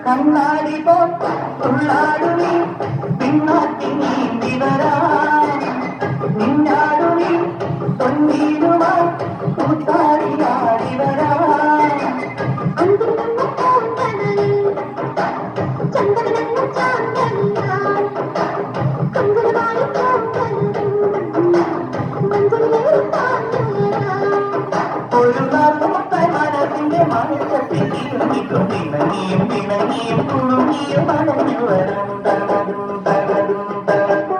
കണ്ണാടി പോള്ളാടുവി പിന്നാട്ടി നീന്തി വരാ നിന്നാടുവി തൊന്നീരുമാ കൂത്താടിയാടി വരാ ഒരു നാട്ടുമുട്ടായി മനസ്സിന്റെ മനസ്സത്തിൽ പിണങ്ങിയും പിണങ്ങിയും കുളുങ്ങിയും മടങ്ങി വരും തകരും തകരും തകരും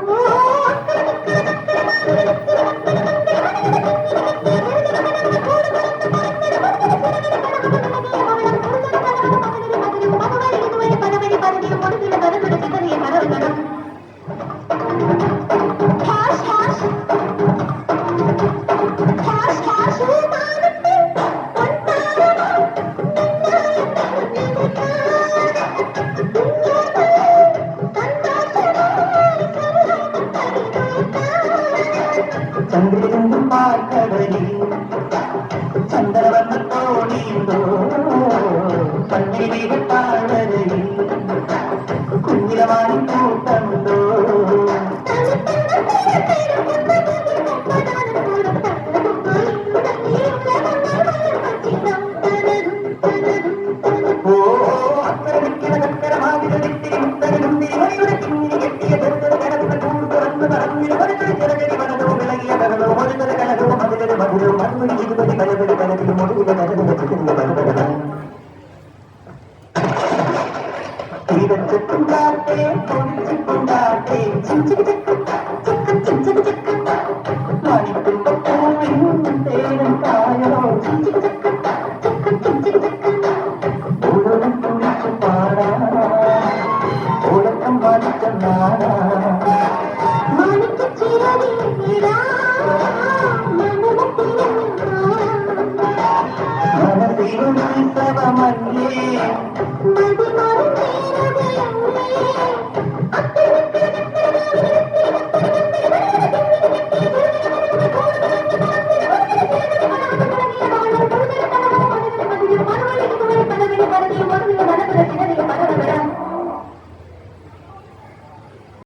ചന്ദ്രചന്ദ്രൻ പാൽക്കടലിൽ ചന്ദ്രവർണ്ണ തോണിയുണ്ടോ പണ്ടിരിക താഴ്വരയിൽ കുഞ്ഞിലമാണി കൂട്ടമുണ്ടോ ഓ അക്കരക്കര കക്കരമാതിരത്തിരി മുത്തരനും തിരുമയുടെ കിങ്ങിനി കെട്ടിയ ചെറുതൊരു കടവുകൾ കൂട് തുറന്നു പറന്നിന് പരത്തൊരു ചിറകടി പടലോ വിളകിയ കടലോ മൊഴിതൊരു കടലോ മതിലൊരു മധുരോ മൺമൊഴി ഇരുപതി പലപടി പലതിലും ഒടുവില കടലിന്റെ ചിതിന്റെ പലപടല തിരച്ചെത്തുണ്ടാട്ടെ പൊടിച്ചിട്ടുണ്ടാട്ടെ മണിത്തുമ്പൂവിൻ തേനും കായോ ഉടലും കുളിച്ചു പാടാ ഉടക്കം വലിച്ച നാടാ മനസ്സിലുത്സവമല്ലേ Para